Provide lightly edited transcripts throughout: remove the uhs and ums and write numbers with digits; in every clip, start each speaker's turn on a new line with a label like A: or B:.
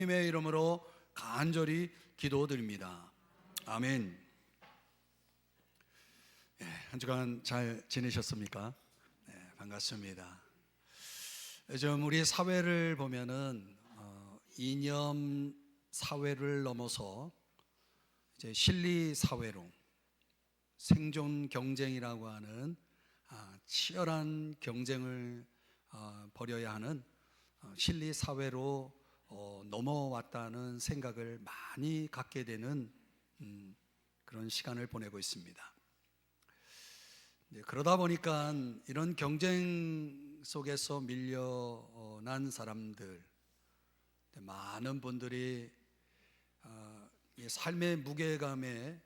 A: 주님의 이름으로 간절히 기도드립니다. 아멘. 한 주간 잘 지내셨습니까? 반갑습니다. 요즘 우리 사회를 보면은 이념 사회를 넘어서 이제 실리 사회로 생존 경쟁이라고 하는 치열한 경쟁을 벌여야 하는 실리 사회로 넘어왔다는 생각을 많이 갖게 되는 그런 시간을 보내고 있습니다. 그러다 보니까 이런 경쟁 속에서 밀려난 사람들, 많은 분들이 삶의 무게감에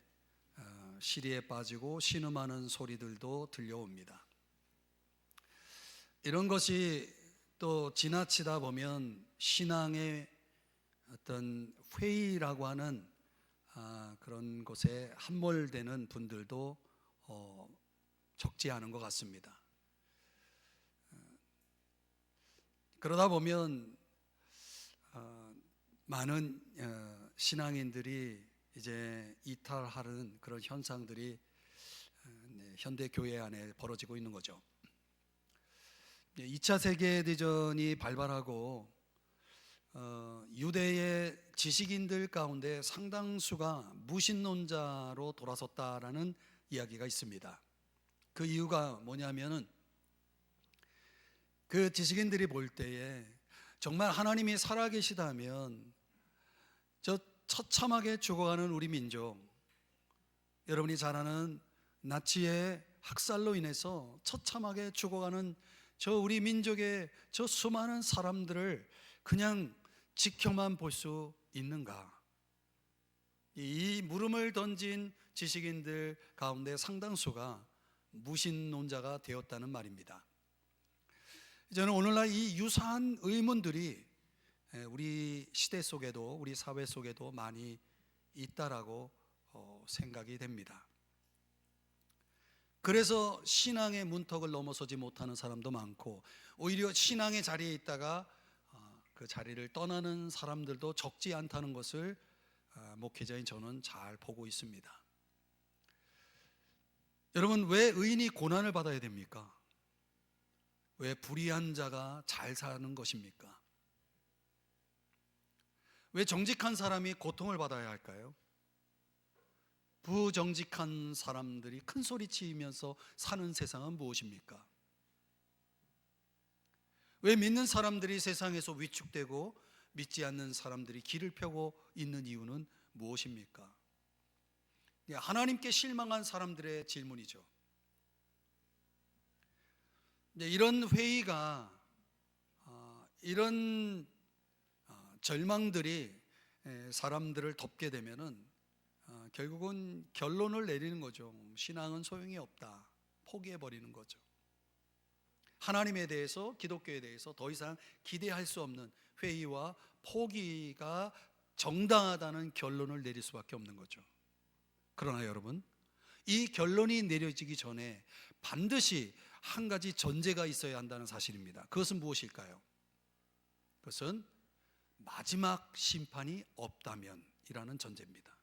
A: 시리에 빠지고 신음하는 소리들도 들려옵니다. 이런 것이 또 지나치다 보면 신앙의 어떤 회의라고 하는 그런 곳에 함몰되는 분들도 적지 않은 것 같습니다. 그러다 보면 많은 신앙인들이 이제 이탈하는 그런 현상들이 현대 교회 안에 벌어지고 있는 거죠. 2차 세계대전이 발발하고 유대의 지식인들 가운데 상당수가 무신론자로 돌아섰다라는 이야기가 있습니다. 그 이유가 뭐냐면은 그 지식인들이 볼 때에 정말 하나님이 살아계시다면 저 처참하게 죽어가는 우리 민족, 여러분이 잘 아는 나치의 학살로 인해서 처참하게 죽어가는 저 우리 민족의 저 수많은 사람들을 그냥 지켜만 볼 수 있는가? 이 물음을 던진 지식인들 가운데 상당수가 무신론자가 되었다는 말입니다. 저는 오늘날 이 유사한 의문들이 우리 시대 속에도, 우리 사회 속에도 많이 있다라고 생각이 됩니다. 그래서 신앙의 문턱을 넘어서지 못하는 사람도 많고, 오히려 신앙의 자리에 있다가 그 자리를 떠나는 사람들도 적지 않다는 것을 목회자인 저는 잘 보고 있습니다. 여러분, 왜 의인이 고난을 받아야 됩니까? 왜 불의한 자가 잘 사는 것입니까? 왜 정직한 사람이 고통을 받아야 할까요? 부정직한 사람들이 큰 소리 치면서 사는 세상은 무엇입니까? 왜 믿는 사람들이 세상에서 위축되고 믿지 않는 사람들이 길을 펴고 있는 이유는 무엇입니까? 하나님께 실망한 사람들의 질문이죠. 이런 회의가, 이런 절망들이 사람들을 덮게 되면은 결국은 결론을 내리는 거죠. 신앙은 소용이 없다. 포기해버리는 거죠. 하나님에 대해서, 기독교에 대해서 더 이상 기대할 수 없는 회의와 포기가 정당하다는 결론을 내릴 수밖에 없는 거죠. 그러나 여러분, 이 결론이 내려지기 전에 반드시 한 가지 전제가 있어야 한다는 사실입니다. 그것은 무엇일까요? 그것은 마지막 심판이 없다면 이라는 전제입니다.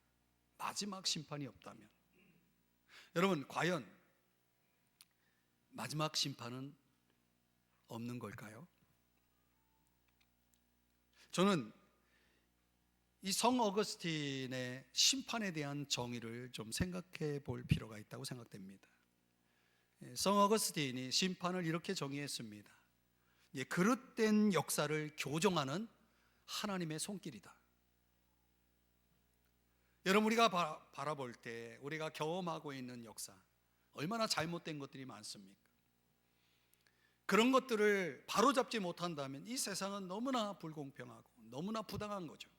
A: 마지막 심판이 없다면. 여러분, 과연 마지막 심판은 없는 걸까요? 저는 이 성 어거스틴의 심판에 대한 정의를 좀 생각해 볼 필요가 있다고 생각됩니다. 성 어거스틴이 심판을 이렇게 정의했습니다. 그릇된 역사를 교정하는 하나님의 손길이다. 여러분, 우리가 바라볼 때 우리가 경험하고 있는 역사, 얼마나 잘못된 것들이 많습니까? 그런 것들을 바로잡지 못한다면 이 세상은 너무나 불공평하고 너무나 부당한 거죠.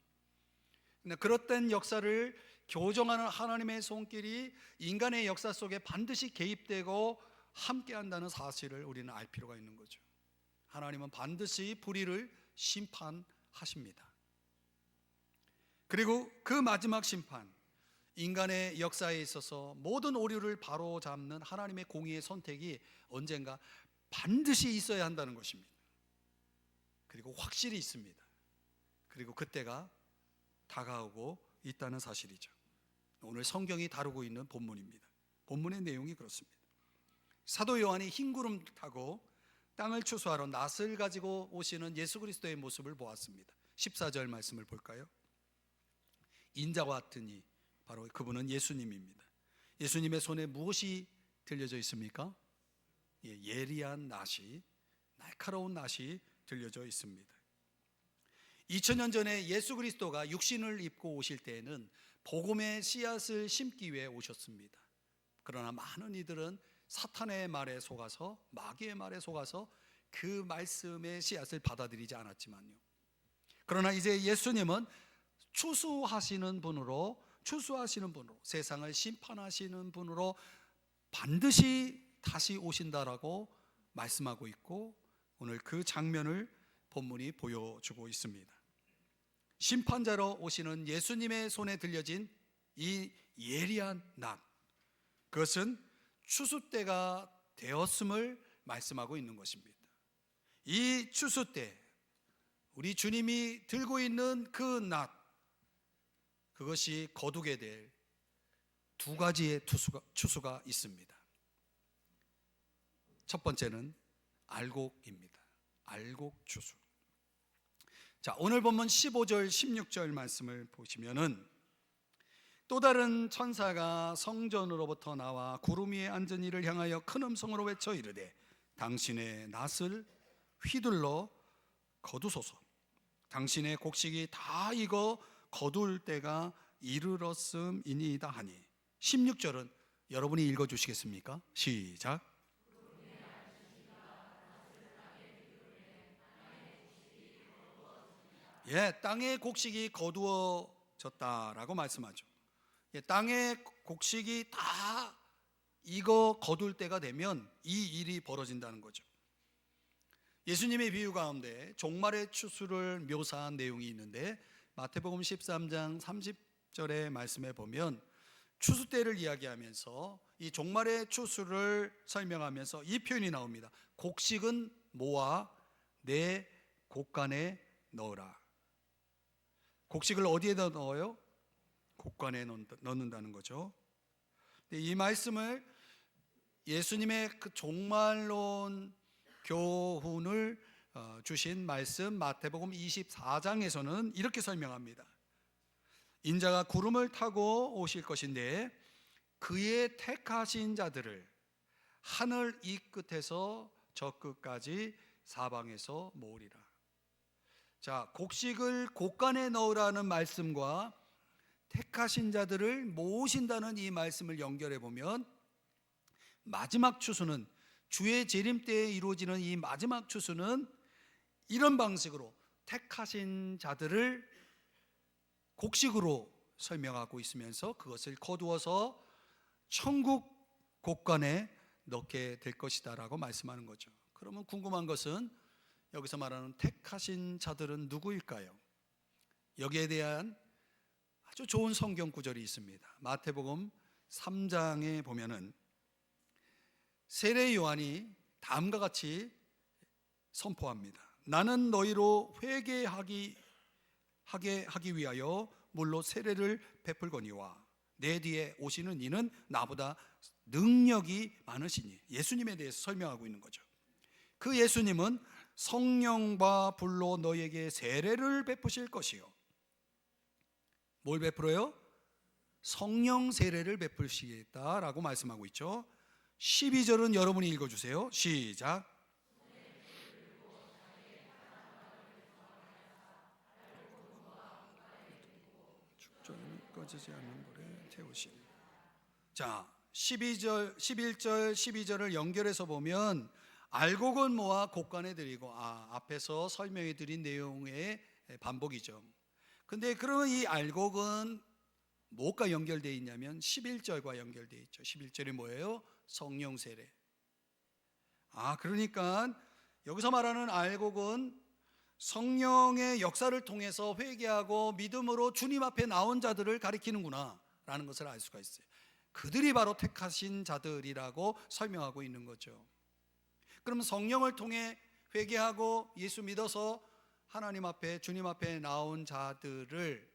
A: 그릇된 역사를 교정하는 하나님의 손길이 인간의 역사 속에 반드시 개입되고 함께한다는 사실을 우리는 알 필요가 있는 거죠. 하나님은 반드시 불의를 심판하십니다. 그리고 그 마지막 심판, 인간의 역사에 있어서 모든 오류를 바로잡는 하나님의 공의의 선택이 언젠가 반드시 있어야 한다는 것입니다. 그리고 확실히 있습니다. 그리고 그때가 다가오고 있다는 사실이죠. 오늘 성경이 다루고 있는 본문입니다. 본문의 내용이 그렇습니다. 사도 요한이 흰 구름 타고 땅을 추수하러 낫을 가지고 오시는 예수 그리스도의 모습을 보았습니다. 14절 말씀을 볼까요? 인자와 같으니 바로 그분은 예수님입니다. 예수님의 손에 무엇이 들려져 있습니까? 예리한 낫이, 날카로운 낫이 들려져 있습니다. 2000년 전에 예수 그리스도가 육신을 입고 오실 때에는 복음의 씨앗을 심기 위해 오셨습니다. 그러나 많은 이들은 사탄의 말에 속아서, 마귀의 말에 속아서 그 말씀의 씨앗을 받아들이지 않았지만요, 그러나 이제 예수님은 추수하시는 분으로 세상을 심판하시는 분으로 반드시 다시 오신다라고 말씀하고 있고, 오늘 그 장면을 본문이 보여주고 있습니다. 심판자로 오시는 예수님의 손에 들려진 이 예리한 낫, 그것은 추수 때가 되었음을 말씀하고 있는 것입니다. 이 추수 때 우리 주님이 들고 있는 그 낫, 그것이 거두게 될 두 가지의 추수가 있습니다. 첫 번째는 알곡입니다. 알곡 추수. 자, 오늘 본문 15절 16절 말씀을 보시면은, 또 다른 천사가 성전으로부터 나와 구름 위에 앉은 이를 향하여 큰 음성으로 외쳐 이르되 당신의 낫을 휘둘러 거두소서. 당신의 곡식이 다 익어 거둘 때가 이르렀음이니이다 하니. 16절은 여러분이 읽어주시겠습니까? 시작. 땅의 곡식이 거두어졌다라고 말씀하죠. 땅의 곡식이 다 익어 거둘 때가 되면 이 일이 벌어진다는 거죠. 예수님의 비유 가운데 종말의 추수를 묘사한 내용이 있는데, 마태복음 13장 30절의 말씀에 보면 추수 때를 이야기하면서 이 종말의 추수를 설명하면서 이 표현이 나옵니다. 곡식은 모아 내 곡간에 넣으라. 곡식을 어디에다 넣어요? 곡간에 넣는다는 거죠. 이 말씀을 예수님의 그 종말론 교훈을 주신 말씀 마태복음 24장에서는 이렇게 설명합니다. 인자가 구름을 타고 오실 것인데 그의 택하신 자들을 하늘 이 끝에서 저 끝까지 사방에서 모으리라. 자, 곡식을 곡간에 넣으라는 말씀과 택하신 자들을 모으신다는 이 말씀을 연결해 보면, 마지막 추수는, 주의 재림 때에 이루어지는 이 마지막 추수는 이런 방식으로 택하신 자들을 곡식으로 설명하고 있으면서 그것을 거두어서 천국 곡간에 넣게 될 것이다 라고 말씀하는 거죠. 그러면 궁금한 것은 여기서 말하는 택하신 자들은 누구일까요? 여기에 대한 아주 좋은 성경 구절이 있습니다. 마태복음 3장에 보면은 세례 요한이 다음과 같이 선포합니다. 나는 너희로 회개하게 하기 위하여 물로 세례를 베풀거니와 내 뒤에 오시는 이는 나보다 능력이 많으시니. 예수님에 대해서 설명하고 있는 거죠. 그 예수님은 성령과 불로 너희에게 세례를 베푸실 것이요. 뭘 베풀어요? 성령 세례를 베푸시겠다라고 말씀하고 있죠. 12절은 여러분이 읽어주세요. 시작. 축전은 꺼지지 않는 불에 태우시니. 자, 12절, 11절, 12절을 연결해서 보면 알곡은 모아 곡간에 드리고, 앞에서 설명해 드린 내용의 반복이죠. 근데 그러면 이 알곡은 뭐가 연결되어 있냐면 11절과 연결되어 있죠. 11절이 뭐예요? 성령 세례. 그러니까 여기서 말하는 알곡은 성령의 역사를 통해서 회개하고 믿음으로 주님 앞에 나온 자들을 가리키는구나 라는 것을 알 수가 있어요. 그들이 바로 택하신 자들이라고 설명하고 있는 거죠. 그러면 성령을 통해 회개하고 예수 믿어서 하나님 앞에, 주님 앞에 나온 자들을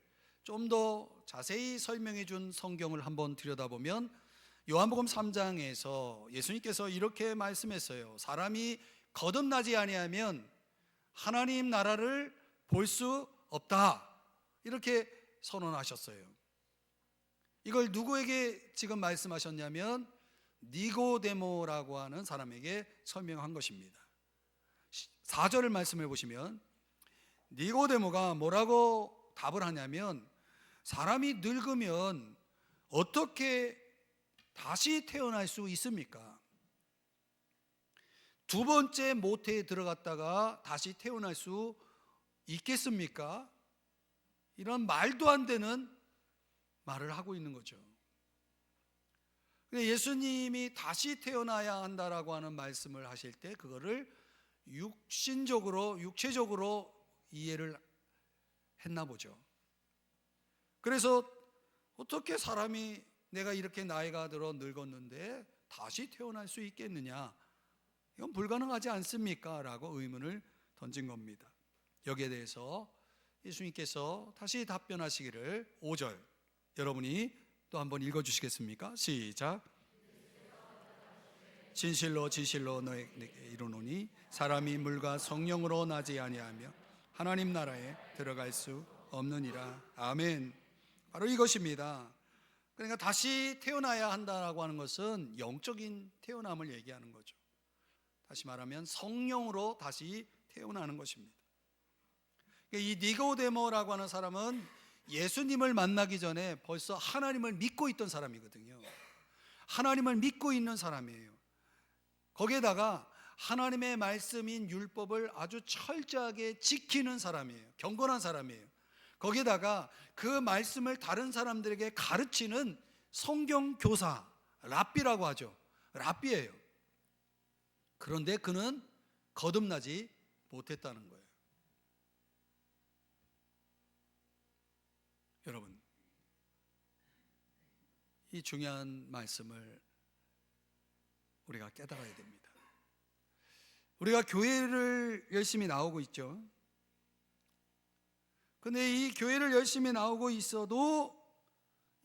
A: 좀 더 자세히 설명해 준 성경을 한번 들여다보면 요한복음 3장에서 예수님께서 이렇게 말씀했어요. 사람이 거듭나지 아니하면 하나님 나라를 볼 수 없다, 이렇게 선언하셨어요. 이걸 누구에게 지금 말씀하셨냐면 니고데모라고 하는 사람에게 설명한 것입니다. 4절을 말씀해 보시면 니고데모가 뭐라고 답을 하냐면, 사람이 늙으면 어떻게 다시 태어날 수 있습니까? 두 번째 모태에 들어갔다가 다시 태어날 수 있겠습니까? 이런 말도 안 되는 말을 하고 있는 거죠. 예수님이 다시 태어나야 한다라고 하는 말씀을 하실 때 그거를 육체적으로 이해를 했나 보죠. 그래서 어떻게 사람이 내가 이렇게 나이가 들어 늙었는데 다시 태어날 수 있겠느냐, 이건 불가능하지 않습니까? 라고 의문을 던진 겁니다. 여기에 대해서 예수님께서 다시 답변하시기를 5절 여러분이 또 한번 읽어주시겠습니까? 시작. 진실로 진실로 너에게 이르노니 사람이 물과 성령으로 나지 아니하며 하나님 나라에 들어갈 수 없느니라. 아멘. 바로 이것입니다. 그러니까 다시 태어나야 한다라고 하는 것은 영적인 태어남을 얘기하는 거죠. 다시 말하면 성령으로 다시 태어나는 것입니다. 이 니고데모라고 하는 사람은 예수님을 만나기 전에 벌써 하나님을 믿고 있던 사람이거든요. 하나님을 믿고 있는 사람이에요. 거기에다가 하나님의 말씀인 율법을 아주 철저하게 지키는 사람이에요. 경건한 사람이에요. 거기에다가 그 말씀을 다른 사람들에게 가르치는 성경 교사, 랍비라고 하죠. 랍비예요. 그런데 그는 거듭나지 못했다는 거예요. 여러분, 이 중요한 말씀을 우리가 깨달아야 됩니다. 우리가 교회를 열심히 나오고 있죠. 근데 이 교회를 열심히 나오고 있어도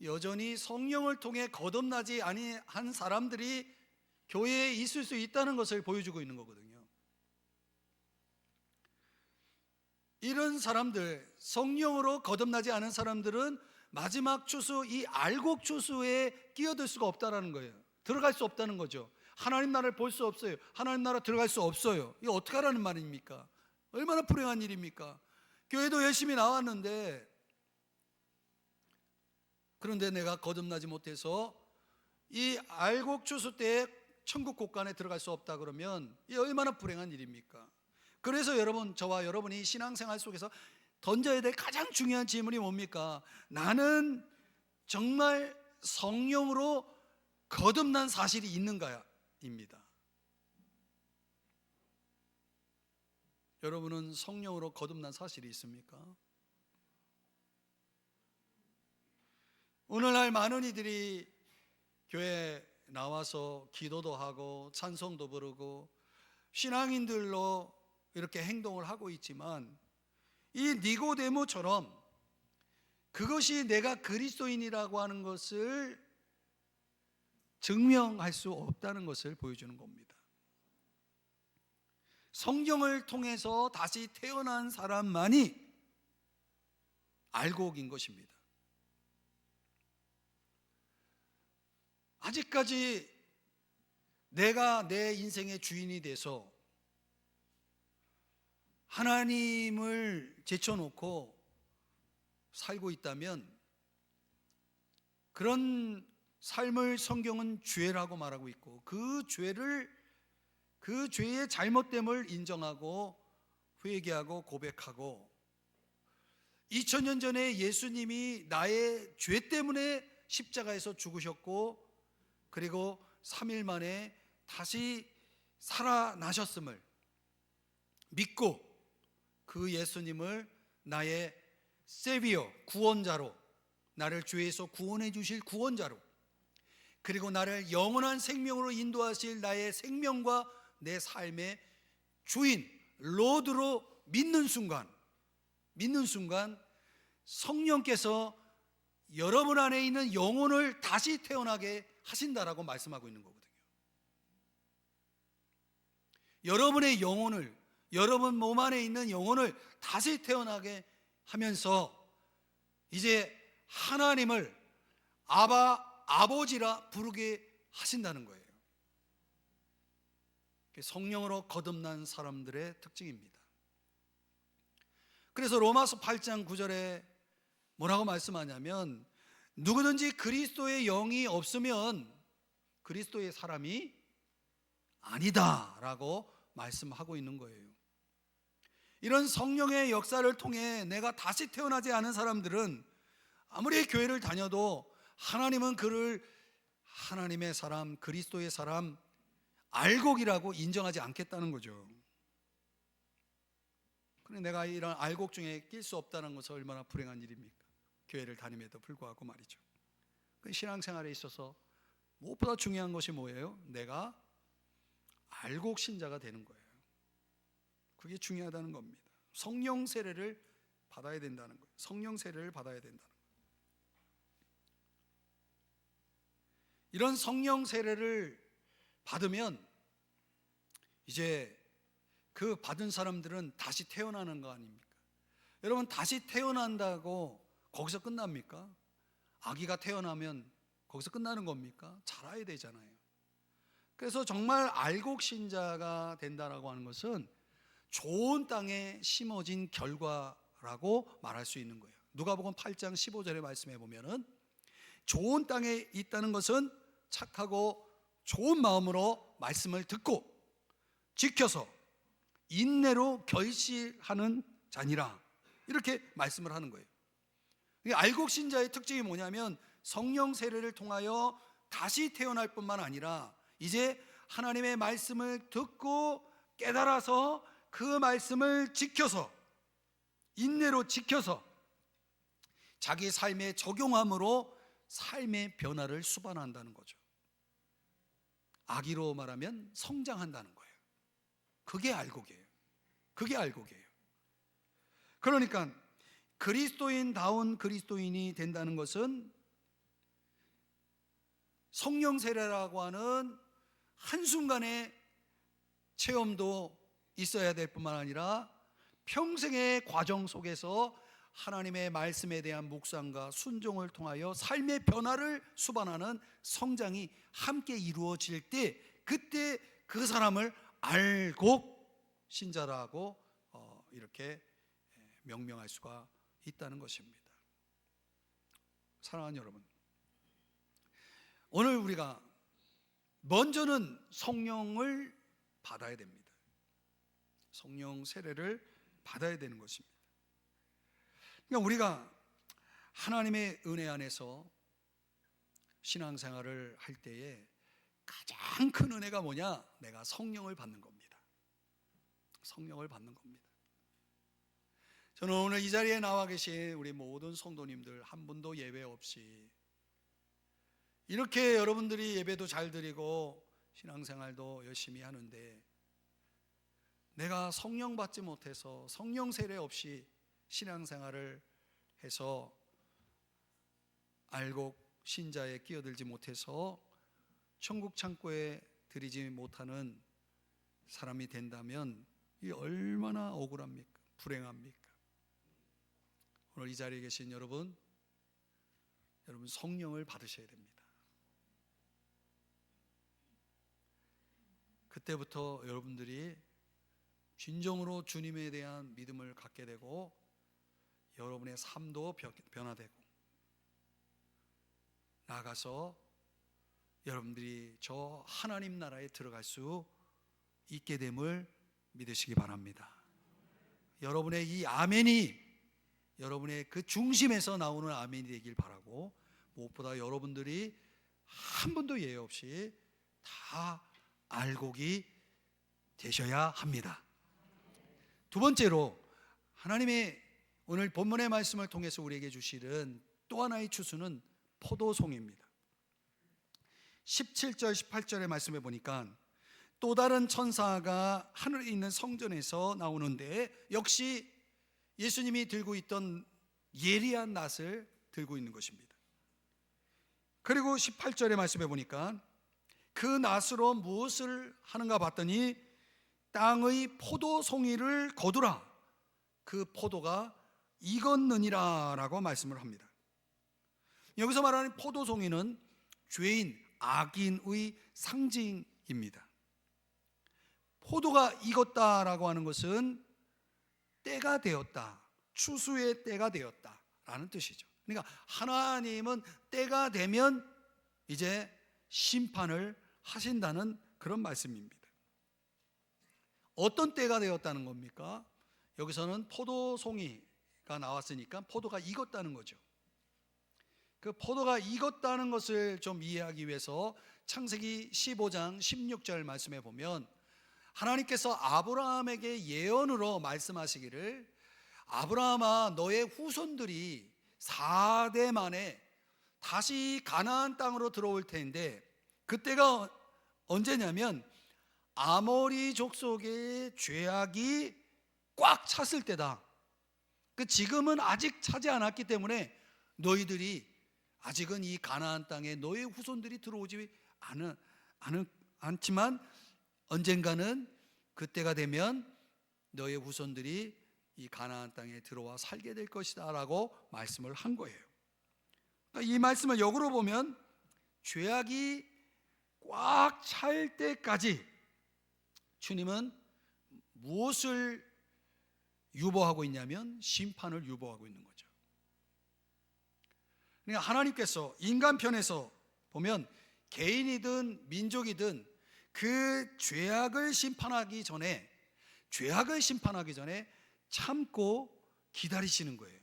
A: 여전히 성령을 통해 거듭나지 아니한 사람들이 교회에 있을 수 있다는 것을 보여주고 있는 거거든요. 이런 사람들, 성령으로 거듭나지 않은 사람들은 마지막 추수, 이 알곡 추수에 끼어들 수가 없다는 거예요. 들어갈 수 없다는 거죠. 하나님 나라를 볼 수 없어요. 하나님 나라 들어갈 수 없어요. 이거 어떻게 하라는 말입니까? 얼마나 불행한 일입니까? 교회도 열심히 나왔는데, 그런데 내가 거듭나지 못해서 이 알곡 추수 때에 천국 곳간에 들어갈 수 없다 그러면 이 얼마나 불행한 일입니까? 그래서 여러분, 저와 여러분이 신앙생활 속에서 던져야 될 가장 중요한 질문이 뭡니까? 나는 정말 성령으로 거듭난 사실이 있는가? 입니다. 여러분은 성령으로 거듭난 사실이 있습니까? 오늘날 많은 이들이 교회에 나와서 기도도 하고 찬송도 부르고 신앙인들로 이렇게 행동을 하고 있지만, 이 니고데모처럼 그것이 내가 그리스도인이라고 하는 것을 증명할 수 없다는 것을 보여주는 겁니다. 성경을 통해서 다시 태어난 사람만이 알곡인 것입니다. 아직까지 내가 내 인생의 주인이 돼서 하나님을 제쳐놓고 살고 있다면 그런 삶을 성경은 죄라고 말하고 있고, 그 죄의 잘못됨을 인정하고 회개하고 고백하고 2000년 전에 예수님이 나의 죄 때문에 십자가에서 죽으셨고 그리고 3일 만에 다시 살아나셨음을 믿고 그 예수님을 나의 세비어, 구원자로, 나를 죄에서 구원해 주실 구원자로, 그리고 나를 영원한 생명으로 인도하실 나의 생명과 내 삶의 주인, 로드로 믿는 순간 믿는 순간 성령께서 여러분 안에 있는 영혼을 다시 태어나게 하신다라고 말씀하고 있는 거거든요. 여러분의 영혼을, 여러분 몸 안에 있는 영혼을 다시 태어나게 하면서 이제 하나님을 아버지라 부르게 하신다는 거예요. 성령으로 거듭난 사람들의 특징입니다. 그래서 로마서 8장 9절에 뭐라고 말씀하냐면, 누구든지 그리스도의 영이 없으면 그리스도의 사람이 아니다 라고 말씀하고 있는 거예요. 이런 성령의 역사를 통해 내가 다시 태어나지 않은 사람들은 아무리 교회를 다녀도 하나님은 그를 하나님의 사람, 그리스도의 사람, 알곡이라고 인정하지 않겠다는 거죠. 그런데 내가 이런 알곡 중에 낄 수 없다는 것은 얼마나 불행한 일입니까? 교회를 다님에도 불구하고 말이죠. 신앙생활에 있어서 무엇보다 중요한 것이 뭐예요? 내가 알곡 신자가 되는 거예요. 그게 중요하다는 겁니다. 성령 세례를 받아야 된다는 거예요. 성령 세례를 받아야 된다는 거예요. 이런 성령 세례를 받으면 이제 그 받은 사람들은 다시 태어나는 거 아닙니까? 여러분, 다시 태어난다고 거기서 끝납니까? 아기가 태어나면 거기서 끝나는 겁니까? 자라야 되잖아요. 그래서 정말 알곡 신자가 된다라고 하는 것은 좋은 땅에 심어진 결과라고 말할 수 있는 거예요. 누가복음 8장 15절의 말씀에 보면은 좋은 땅에 있다는 것은 착하고 좋은 마음으로 말씀을 듣고 지켜서 인내로 결실하는 자니라, 이렇게 말씀을 하는 거예요. 알곡 신자의 특징이 뭐냐면 성령 세례를 통하여 다시 태어날 뿐만 아니라 이제 하나님의 말씀을 듣고 깨달아서 그 말씀을 지켜서 인내로 지켜서 자기 삶에 적용함으로 삶의 변화를 수반한다는 거죠. 아기로 말하면 성장한다는 거예요. 그게 알곡이에요. 그게 알곡이에요. 그러니까 그리스도인다운 그리스도인이 된다는 것은 성령 세례라고 하는 한순간의 체험도 있어야 될 뿐만 아니라 평생의 과정 속에서 하나님의 말씀에 대한 묵상과 순종을 통하여 삶의 변화를 수반하는 성장이 함께 이루어질 때, 그때 그 사람을 알곡 신자라고 이렇게 명명할 수가 있다는 것입니다. 사랑하는 여러분, 오늘 우리가 먼저는 성령을 받아야 됩니다. 성령 세례를 받아야 되는 것입니다. 그러니까 우리가 하나님의 은혜 안에서 신앙생활을 할 때에 가장 큰 은혜가 뭐냐? 내가 성령을 받는 겁니다. 성령을 받는 겁니다. 저는 오늘 이 자리에 나와 계신 우리 모든 성도님들 한 분도 예외 없이 이렇게 여러분들이 예배도 잘 드리고 신앙생활도 열심히 하는데, 내가 성령 받지 못해서 성령 세례 없이 신앙생활을 해서 알곡 신자에 끼어들지 못해서 천국 창고에 들이지 못하는 사람이 된다면 이 얼마나 억울합니까? 불행합니까? 오늘 이 자리에 계신 여러분 성령을 받으셔야 됩니다. 그때부터 여러분들이 진정으로 주님에 대한 믿음을 갖게 되고 여러분의 삶도 변화되고 나아가서 여러분들이 저 하나님 나라에 들어갈 수 있게 됨을 믿으시기 바랍니다. 여러분의 이 아멘이 여러분의 그 중심에서 나오는 아멘이 되길 바라고, 무엇보다 여러분들이 한 분도 예외 없이 다 알곡이 되셔야 합니다. 두 번째로, 하나님의 오늘 본문의 말씀을 통해서 우리에게 주시는 또 하나의 추수는 포도송입니다. 17절 18절의 말씀에 보니까 또 다른 천사가 하늘에 있는 성전에서 나오는데 역시 예수님이 들고 있던 예리한 낫을 들고 있는 것입니다. 그리고 18절의 말씀에 보니까 그 낫으로 무엇을 하는가 봤더니 땅의 포도송이를 거두라, 그 포도가 익었느니라 라고 말씀을 합니다. 여기서 말하는 포도송이는 죄인, 악인의 상징입니다. 포도가 익었다라고 하는 것은 때가 되었다, 추수의 때가 되었다라는 뜻이죠. 그러니까 하나님은 때가 되면 이제 심판을 하신다는 그런 말씀입니다. 어떤 때가 되었다는 겁니까? 여기서는 포도송이가 나왔으니까 포도가 익었다는 거죠. 그 포도가 익었다는 것을 좀 이해하기 위해서 창세기 15장 16절 말씀에 보면 하나님께서 아브라함에게 예언으로 말씀하시기를, 아브라함아, 너의 후손들이 4대 만에 다시 가나안 땅으로 들어올 텐데, 그때가 언제냐면 아모리 족속의 죄악이 꽉 찼을 때다. 지금은 아직 차지 않았기 때문에 너희들이 아직은 이 가나안 땅에 너의 후손들이 들어오지 않지만 언젠가는 그때가 되면 너의 후손들이 이 가나안 땅에 들어와 살게 될 것이다 라고 말씀을 한 거예요. 이 말씀을 역으로 보면 죄악이 꽉 찰 때까지 주님은 무엇을 유보하고 있냐면 심판을 유보하고 있는 거죠. 그러니까 하나님께서 인간 편에서 보면 개인이든 민족이든 그 죄악을 심판하기 전에 참고 기다리시는 거예요.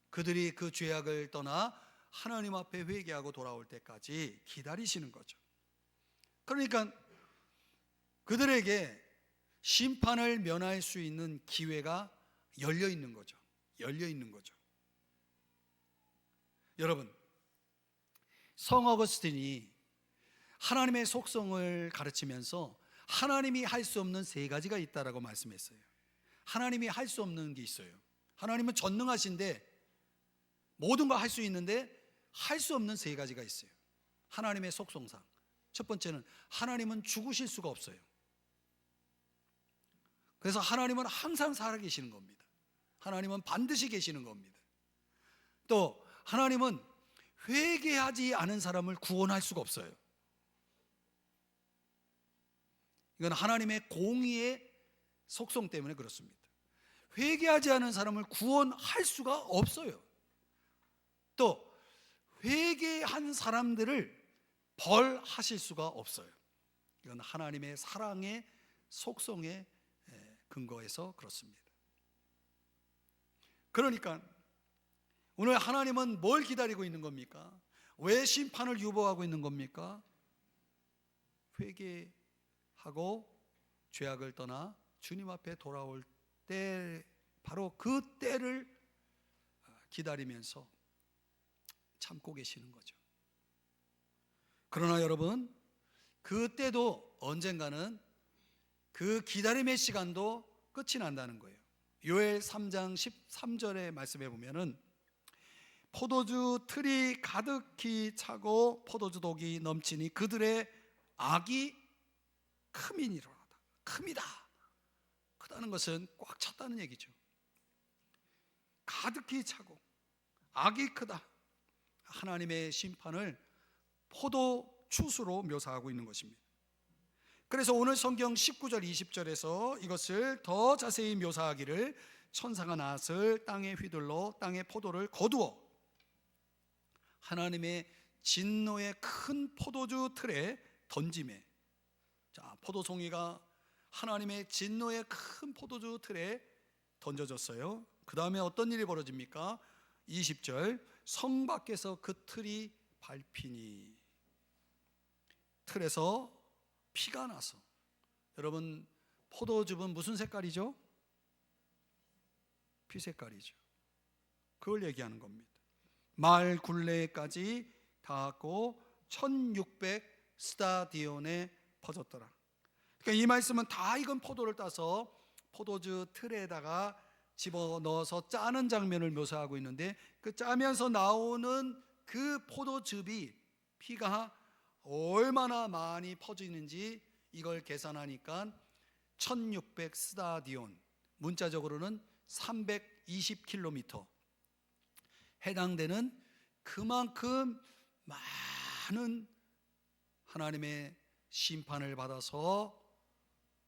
A: 그들이 그 죄악을 떠나 하나님 앞에 회개하고 돌아올 때까지 기다리시는 거죠. 그러니까 그들에게 심판을 면할 수 있는 기회가 열려 있는 거죠. 여러분, 성 어거스틴이 하나님의 속성을 가르치면서 하나님이 할 수 없는 3가지가 있다라고 말씀했어요. 하나님이 할 수 없는 게 있어요. 하나님은 전능하신데 모든 거 할 수 있는데 할 수 없는 3가지가 있어요. 하나님의 속성상 첫 번째는 하나님은 죽으실 수가 없어요. 그래서 하나님은 항상 살아계시는 겁니다. 하나님은 반드시 계시는 겁니다. 또 하나님은 회개하지 않은 사람을 구원할 수가 없어요. 이건 하나님의 공의의 속성 때문에 그렇습니다. 회개하지 않은 사람을 구원할 수가 없어요. 또 회개한 사람들을 벌하실 수가 없어요. 이건 하나님의 사랑의 속성에 근거해서 그렇습니다. 그러니까 오늘 하나님은 뭘 기다리고 있는 겁니까? 왜 심판을 유보하고 있는 겁니까? 회개하고 죄악을 떠나 주님 앞에 돌아올 때, 바로 그 때를 기다리면서 참고 계시는 거죠. 그러나 여러분, 그 때도 언젠가는 그 기다림의 시간도 끝이 난다는 거예요. 요엘 3장 13절의 말씀에 보면은 포도주 틀이 가득히 차고 포도주 독이 넘치니 그들의 악이 크민이로다. 큽니다. 크다는 것은 꽉 찼다는 얘기죠. 가득히 차고 악이 크다. 하나님의 심판을 포도추수로 묘사하고 있는 것입니다. 그래서 오늘 성경 19절 20절에서 이것을 더 자세히 묘사하기를, 천사가 낫을 땅에 휘둘러 땅의 포도를 거두어 하나님의 진노의 큰 포도주 틀에 던지매. 자, 포도송이가 하나님의 진노의 큰 포도주 틀에 던져졌어요. 그 다음에 어떤 일이 벌어집니까? 20절, 성 밖에서 그 틀이 밟히니, 틀에서 피가 나서. 여러분, 포도즙은 무슨 색깔이죠? 피 색깔이죠. 그걸 얘기하는 겁니다. 말 굴레까지 닿았고 1600 스타디온에 퍼졌더라. 그러니까 이 말씀은 다 익은 포도를 따서 포도주 틀에다가 집어넣어서 짜는 장면을 묘사하고 있는데, 그 짜면서 나오는 그 포도즙이 피가 얼마나 많이 퍼지는지 이걸 계산하니까 1600 스타디온, 문자적으로는 320km 해당되는 그만큼 많은 하나님의 심판을 받아서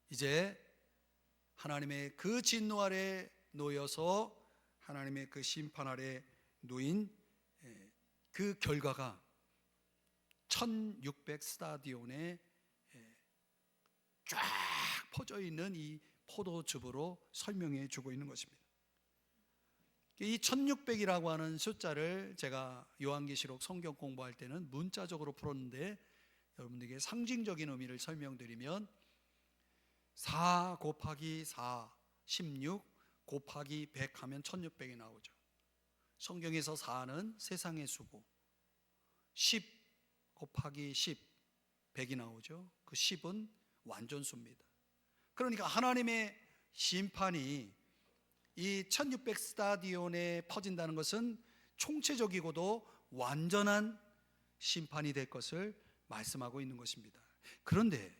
A: 이제 하나님의 그 진노 아래 놓여서 하나님의 그 심판 아래 놓인 그 결과가 1600 스타디온에 쫙 퍼져 있는 이 포도즙으로 설명해 주고 있는 것입니다. 이 1600이라고 하는 숫자를 제가 요한계시록 성경 공부할 때는 문자적으로 풀었는데, 여러분들에게 상징적인 의미를 설명드리면 4 곱하기 4, 16 곱하기 100 하면 1600이 나오죠. 성경에서 4는 세상의 수고, 10 곱하기 10, 100이 나오죠. 그 10은 완전수입니다. 그러니까 하나님의 심판이 이 1600 스타디온에 퍼진다는 것은 총체적이고도 완전한 심판이 될 것을 말씀하고 있는 것입니다. 그런데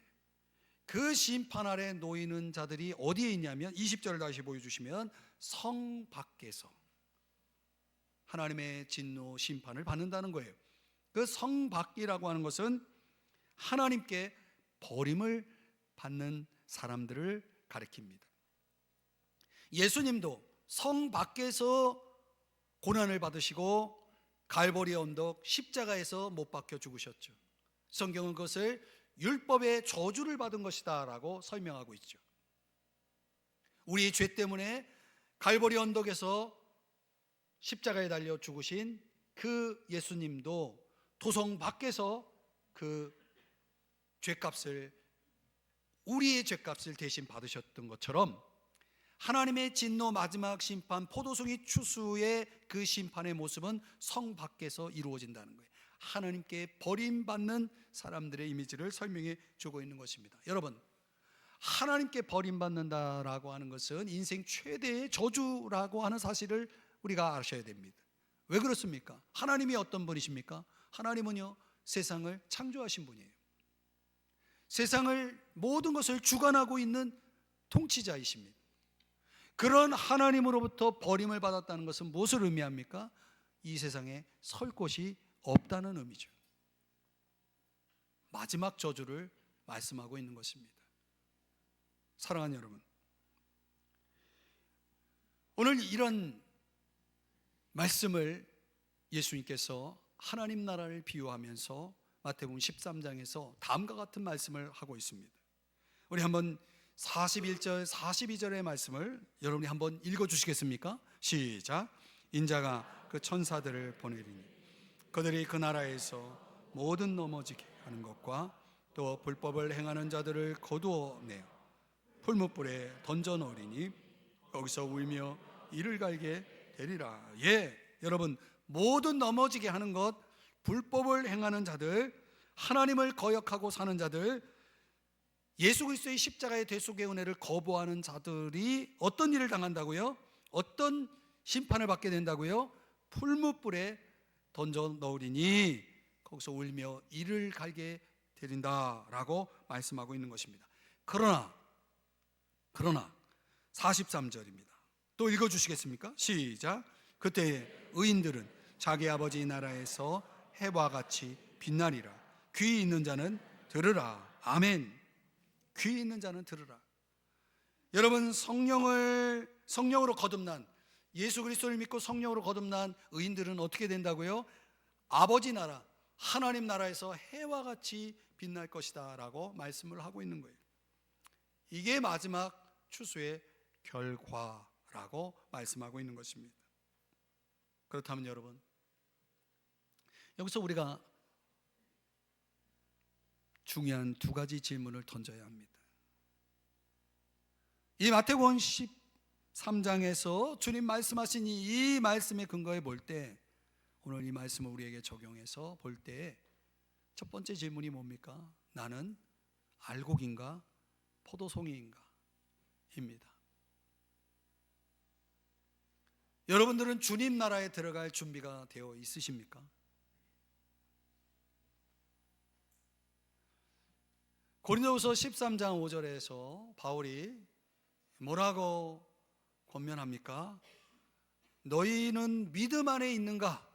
A: 그 심판 아래 놓이는 자들이 어디에 있냐면 20절을 다시 보여주시면 성 밖에서 하나님의 진노 심판을 받는다는 거예요. 그 성 밖이라고 하는 것은 하나님께 버림을 받는 사람들을 가리킵니다. 예수님도 성 밖에서 고난을 받으시고 갈보리 언덕 십자가에서 못 박혀 죽으셨죠. 성경은 그것을 율법의 저주를 받은 것이다 라고 설명하고 있죠. 우리 죄 때문에 갈보리 언덕에서 십자가에 달려 죽으신 그 예수님도 도성 밖에서 그 죄값을, 우리의 죄값을 대신 받으셨던 것처럼 하나님의 진노 마지막 심판, 포도송이 추수의 그 심판의 모습은 성 밖에서 이루어진다는 거예요. 하나님께 버림받는 사람들의 이미지를 설명해 주고 있는 것입니다. 여러분, 하나님께 버림받는다라고 하는 것은 인생 최대의 저주라고 하는 사실을 우리가 아셔야 됩니다. 왜 그렇습니까? 하나님이 어떤 분이십니까? 하나님은요, 세상을 창조하신 분이에요. 세상을, 모든 것을 주관하고 있는 통치자이십니다. 그런 하나님으로부터 버림을 받았다는 것은 무엇을 의미합니까? 이 세상에 설 곳이 없다는 의미죠. 마지막 저주를 말씀하고 있는 것입니다. 사랑하는 여러분, 오늘 이런 말씀을 예수님께서 하나님 나라를 비유하면서 마태복음 13장에서 다음과 같은 말씀을 하고 있습니다. 우리 한번 41절, 42절의 말씀을 여러분이 한번 읽어주시겠습니까? 시작. 인자가 그 천사들을 보내리니 그들이 그 나라에서 모든 넘어지게 하는 것과 또 불법을 행하는 자들을 거두어내어 풀무불에 던져넣으리니 거기서 울며 이를 갈게 되리라. 예, 여러분, 모든 넘어지게 하는 것, 불법을 행하는 자들, 하나님을 거역하고 사는 자들, 예수 그리스도의 십자가의 대속의 은혜를 거부하는 자들이 어떤 일을 당한다고요? 어떤 심판을 받게 된다고요? 풀무불에 던져 넣으리니 거기서 울며 이를 갈게 되린다라고 말씀하고 있는 것입니다. 그러나 43절입니다. 또 읽어주시겠습니까? 시작. 그때 의인들은 자기 아버지 나라에서 해와 같이 빛나리라. 귀 있는 자는 들으라. 아멘. 귀 있는 자는 들으라. 여러분, 성령으로 거듭난, 예수 그리스도를 믿고 성령으로 거듭난 의인들은 어떻게 된다고요? 아버지 나라, 하나님 나라에서 해와 같이 빛날 것이다 라고 말씀을 하고 있는 거예요. 이게 마지막 추수의 결과라고 말씀하고 있는 것입니다. 그렇다면 여러분, 여기서 우리가 중요한 두 가지 질문을 던져야 합니다. 이 마태복음 13장에서 주님 말씀하신 이 말씀의 근거에 볼 때, 오늘 이 말씀을 우리에게 적용해서 볼 때 첫 번째 질문이 뭡니까? 나는 알곡인가 포도송이인가? 입니다. 여러분들은 주님 나라에 들어갈 준비가 되어 있으십니까? 고린도후서 13장 5절에서 바울이 뭐라고 권면합니까? 너희는 믿음 안에 있는가?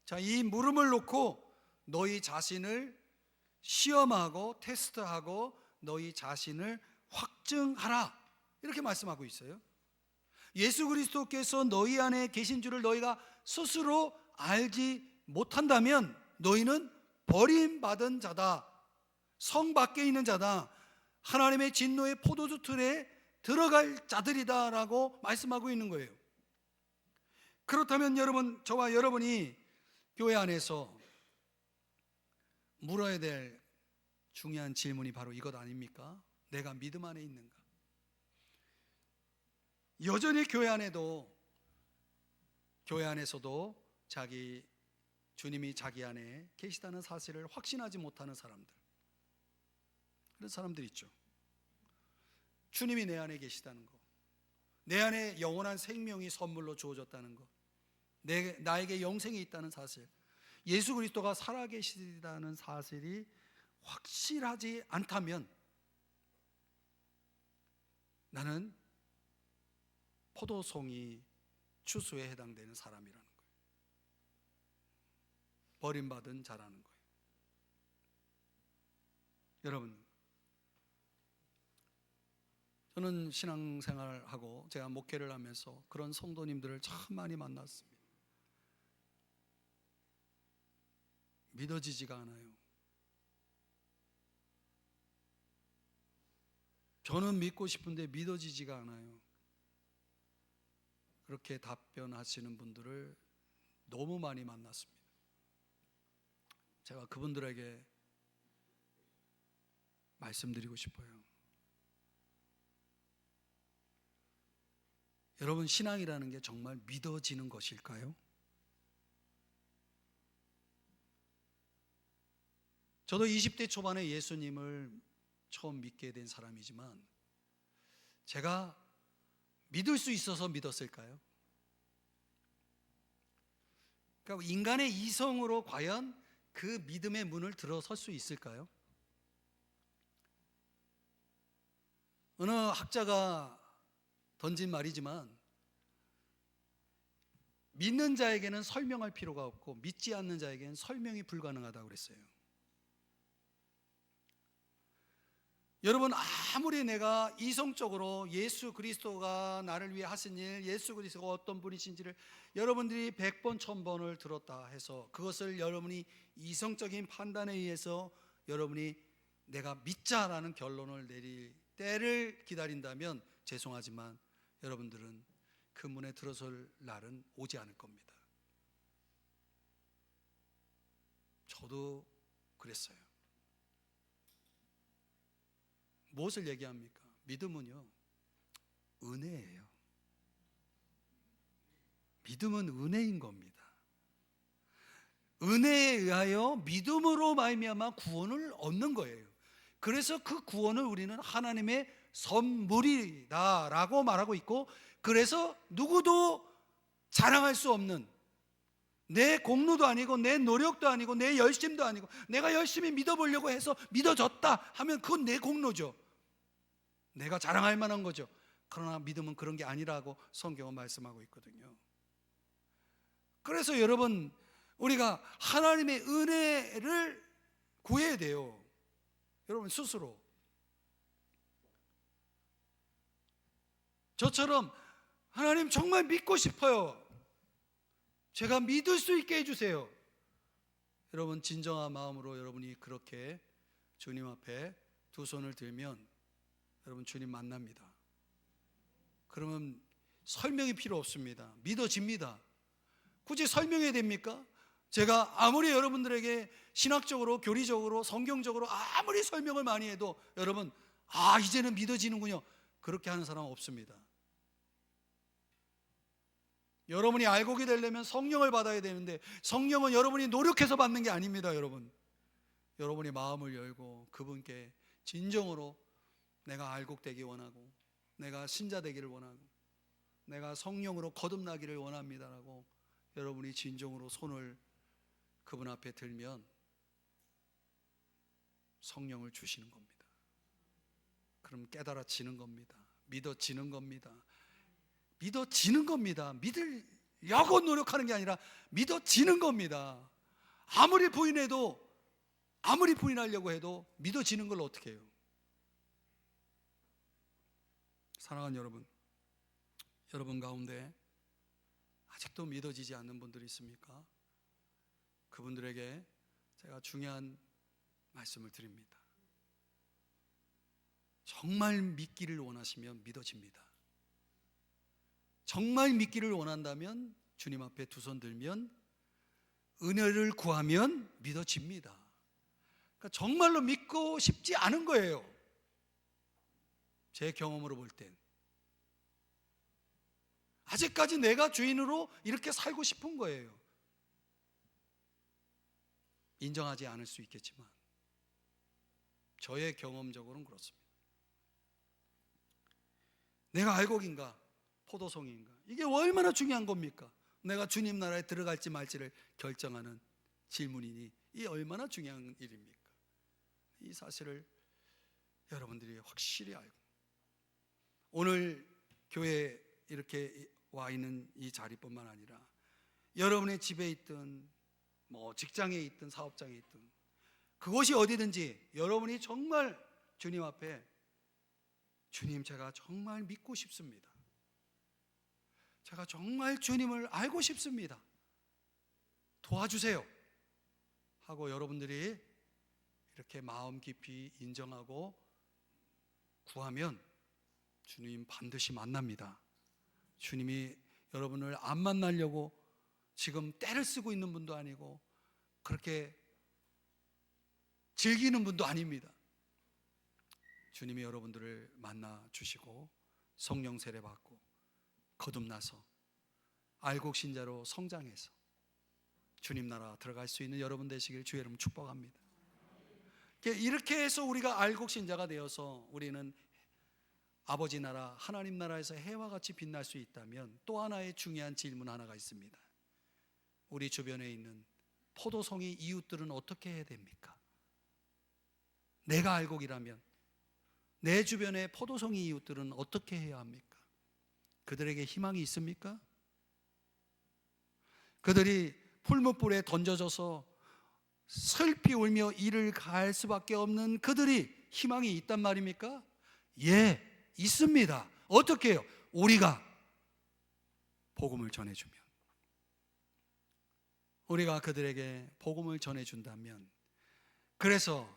A: 자, 이 물음을 놓고 너희 자신을 시험하고 테스트하고 너희 자신을 확증하라, 이렇게 말씀하고 있어요. 예수 그리스도께서 너희 안에 계신 줄을 너희가 스스로 알지 못한다면 너희는 버림받은 자다, 성 밖에 있는 자다, 하나님의 진노의 포도주 틀에 들어갈 자들이다 라고 말씀하고 있는 거예요. 그렇다면 여러분, 저와 여러분이 교회 안에서 물어야 될 중요한 질문이 바로 이것 아닙니까? 내가 믿음 안에 있는가? 여전히 교회 안에서도 주님이 자기 안에 계시다는 사실을 확신하지 못하는 사람들, 그런 사람들 있죠. 주님이 내 안에 계시다는 거, 내 안에 영원한 생명이 선물로 주어졌다는 거, 나에게 영생이 있다는 사실, 예수 그리스도가 살아계시다는 사실이 확실하지 않다면 나는 포도송이 추수에 해당되는 사람이라는 거예요. 버림받은 자라는 거예요. 여러분, 저는 신앙생활하고 제가 목회를 하면서 그런 성도님들을 참 많이 만났습니다. 믿어지지가 않아요. 저는 믿고 싶은데 믿어지지가 않아요. 그렇게 답변하시는 분들을 너무 많이 만났습니다. 제가 그분들에게 말씀드리고 싶어요. 여러분, 신앙이라는 게 정말 믿어지는 것일까요? 저도 20대 초반에 예수님을 처음 믿게 된 사람이지만 제가 믿을 수 있어서 믿었을까요? 그러니까 인간의 이성으로 과연 그 믿음의 문을 들어설 수 있을까요? 어느 학자가 던진 말이지만 믿는 자에게는 설명할 필요가 없고 믿지 않는 자에게는 설명이 불가능하다고 그랬어요. 여러분, 아무리 내가 이성적으로 예수 그리스도가 나를 위해 하신 일, 예수 그리스도가 어떤 분이신지를 여러분들이 100번, 1000번을 들었다 해서 그것을 여러분이 이성적인 판단에 의해서 여러분이 내가 믿자라는 결론을 내릴 때를 기다린다면 죄송하지만 여러분들은 그 문에 들어설 날은 오지 않을 겁니다. 저도 그랬어요. 무엇을 얘기합니까? 믿음은요, 은혜예요. 믿음은 은혜인 겁니다. 은혜에 의하여 믿음으로 말미암아 구원을 얻는 거예요. 그래서 그 구원을 우리는 하나님의 선물이다라고 말하고 있고, 그래서 누구도 자랑할 수 없는, 내 공로도 아니고 내 노력도 아니고 내 열심도 아니고 내가 열심히 믿어보려고 해서 믿어졌다 하면 그건 내 공로죠. 내가 자랑할 만한 거죠. 그러나 믿음은 그런 게 아니라고 성경은 말씀하고 있거든요. 그래서 여러분, 우리가 하나님의 은혜를 구해야 돼요. 여러분 스스로. 저처럼 하나님 정말 믿고 싶어요. 제가 믿을 수 있게 해주세요. 여러분, 진정한 마음으로 여러분이 그렇게 주님 앞에 두 손을 들면 여러분 주님 만납니다. 그러면 설명이 필요 없습니다. 믿어집니다. 굳이 설명해야 됩니까? 제가 아무리 여러분들에게 신학적으로, 교리적으로, 성경적으로 아무리 설명을 많이 해도 여러분, 이제는 믿어지는군요, 그렇게 하는 사람은 없습니다. 여러분이 알곡이 되려면 성령을 받아야 되는데 성령은 여러분이 노력해서 받는 게 아닙니다. 여러분이 마음을 열고 그분께 진정으로 내가 알곡되기 원하고 내가 신자 되기를 원하고 내가 성령으로 거듭나기를 원합니다라고 여러분이 진정으로 손을 그분 앞에 들면 성령을 주시는 겁니다. 그럼 깨달아지는 겁니다. 믿어지는 겁니다. 믿어지는 겁니다. 믿으려고 노력하는 게 아니라 믿어지는 겁니다. 아무리 부인하려고 해도 믿어지는 걸 어떻게 해요? 사랑하는 여러분 가운데 아직도 믿어지지 않는 분들이 있습니까? 그분들에게 제가 중요한 말씀을 드립니다. 정말 믿기를 원하시면 믿어집니다. 정말 믿기를 원한다면 주님 앞에 두 손 들면 은혜를 구하면 믿어집니다. 그러니까 정말로 믿고 싶지 않은 거예요. 제 경험으로 볼 땐 아직까지 내가 주인으로 이렇게 살고 싶은 거예요. 인정하지 않을 수 있겠지만 저의 경험적으로는 그렇습니다. 내가 알곡인가 포도송이인가, 이게 얼마나 중요한 겁니까? 내가 주님 나라에 들어갈지 말지를 결정하는 질문이니 이 얼마나 중요한 일입니까? 이 사실을 여러분들이 확실히 알고 오늘 교회에 이렇게 와 있는 이 자리뿐만 아니라 여러분의 집에 있든 직장에 있든 사업장에 있든 그곳이 어디든지 여러분이 정말 주님 앞에 주님, 제가 정말 믿고 싶습니다. 제가 정말 주님을 알고 싶습니다. 도와주세요 하고 여러분들이 이렇게 마음 깊이 인정하고 구하면 주님 반드시 만납니다. 주님이 여러분을 안 만나려고 지금 때를 쓰고 있는 분도 아니고 그렇게 즐기는 분도 아닙니다. 주님이 여러분들을 만나 주시고 성령 세례 받고 거듭나서 알곡 신자로 성장해서 주님 나라 들어갈 수 있는 여러분 되시길 주의 이름 축복합니다. 이렇게 해서 우리가 알곡 신자가 되어서 우리는 아버지 나라 하나님 나라에서 해와 같이 빛날 수 있다면 또 하나의 중요한 질문 하나가 있습니다. 우리 주변에 있는 포도송이 이웃들은 어떻게 해야 됩니까? 내가 알곡이라면 내 주변의 포도송이 이웃들은 어떻게 해야 합니까? 그들에게 희망이 있습니까? 그들이 풀무불에 던져져서 슬피 울며 이를 갈 수밖에 없는 그들이 희망이 있단 말입니까? 예, 있습니다. 어떻게 해요? 우리가 복음을 전해주면, 우리가 그들에게 복음을 전해준다면, 그래서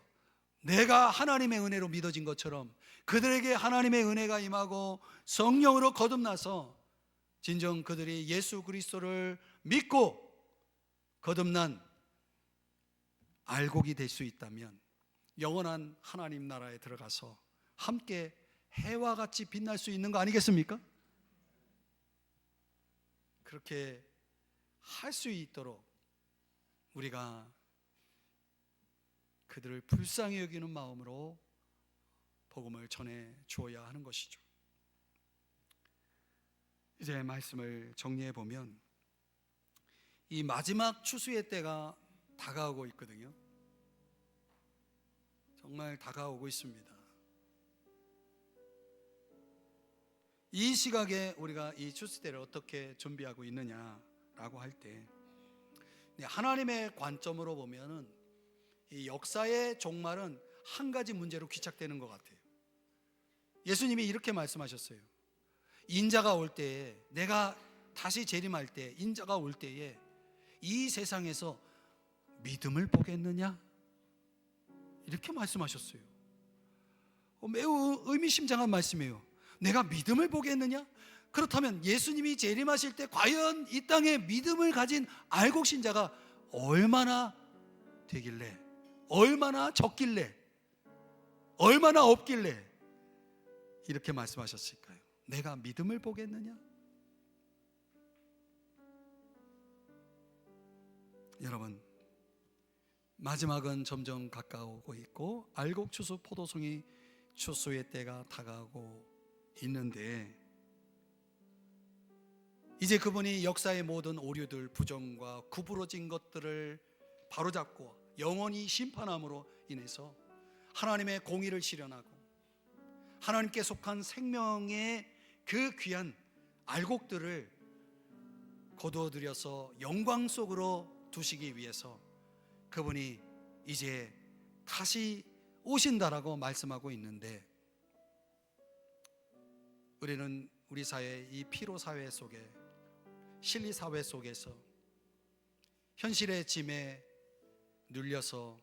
A: 내가 하나님의 은혜로 믿어진 것처럼 그들에게 하나님의 은혜가 임하고 성령으로 거듭나서 진정 그들이 예수 그리스도를 믿고 거듭난 알곡이 될 수 있다면 영원한 하나님 나라에 들어가서 함께 해와 같이 빛날 수 있는 거 아니겠습니까? 그렇게 할 수 있도록 우리가 그들을 불쌍히 여기는 마음으로 복음을 전해 주어야 하는 것이죠. 이제 말씀을 정리해 보면 이 마지막 추수의 때가 다가오고 있거든요. 정말 다가오고 있습니다. 이 시각에 우리가 이 추수 때를 어떻게 준비하고 있느냐라고 할 때 하나님의 관점으로 보면은 이 역사의 종말은 한 가지 문제로 귀착되는 것 같아요. 예수님이 이렇게 말씀하셨어요. 인자가 올 때에, 내가 다시 재림할 때, 인자가 올 때에 이 세상에서 믿음을 보겠느냐? 이렇게 말씀하셨어요. 매우 의미심장한 말씀이에요. 내가 믿음을 보겠느냐? 그렇다면 예수님이 재림하실 때 과연 이 땅에 믿음을 가진 알곡 신자가 얼마나 되길래, 얼마나 적길래, 얼마나 없길래 이렇게 말씀하셨을까요? 내가 믿음을 보겠느냐? 여러분, 마지막은 점점 가까우고 있고 알곡 추수, 포도송이 추수의 때가 다가오고 있는데 이제 그분이 역사의 모든 오류들, 부정과 구부러진 것들을 바로잡고 영원히 심판함으로 인해서 하나님의 공의를 실현하고 하나님께 속한 생명의 그 귀한 알곡들을 거두어들여서 영광 속으로 두시기 위해서 그분이 이제 다시 오신다라고 말씀하고 있는데, 우리는 우리 사회, 이 피로 사회 속에, 실리 사회 속에서 현실의 짐에 눌려서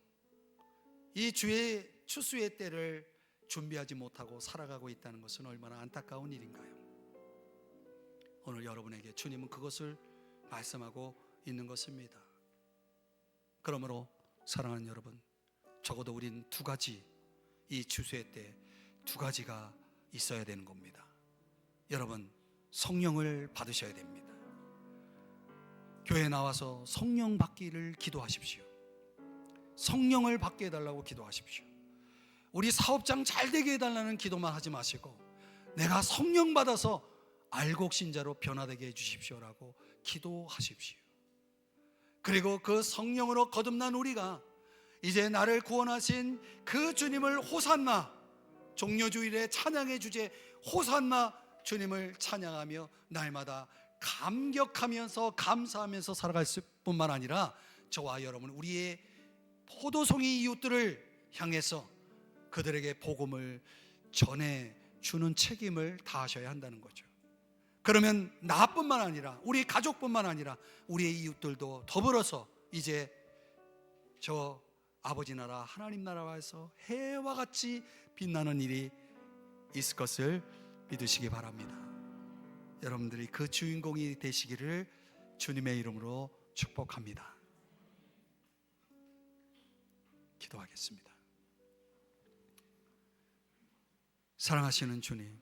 A: 이 주의 추수의 때를 준비하지 못하고 살아가고 있다는 것은 얼마나 안타까운 일인가요? 오늘 여러분에게 주님은 그것을 말씀하고 있는 것입니다. 그러므로 사랑하는 여러분, 적어도 우린 두 가지, 이 추수의 때 두 가지가 있어야 되는 겁니다. 여러분, 성령을 받으셔야 됩니다. 교회에 나와서 성령 받기를 기도하십시오. 성령을 받게 해달라고 기도하십시오. 우리 사업장 잘 되게 해달라는 기도만 하지 마시고 내가 성령 받아서 알곡신자로 변화되게 해주십시오라고 기도하십시오. 그리고 그 성령으로 거듭난 우리가 이제 나를 구원하신 그 주님을 호산나, 종려주일의 찬양의 주제 호산나 주님을 찬양하며 날마다 감격하면서 감사하면서 살아갈 뿐만 아니라 저와 여러분, 우리의 포도송이 이웃들을 향해서 그들에게 복음을 전해주는 책임을 다하셔야 한다는 거죠. 그러면 나뿐만 아니라 우리 가족뿐만 아니라 우리의 이웃들도 더불어서 이제 저 아버지 나라 하나님 나라에서 해와 같이 빛나는 일이 있을 것을 믿으시기 바랍니다. 여러분들이 그 주인공이 되시기를 주님의 이름으로 축복합니다. 기도하겠습니다. 사랑하시는 주님,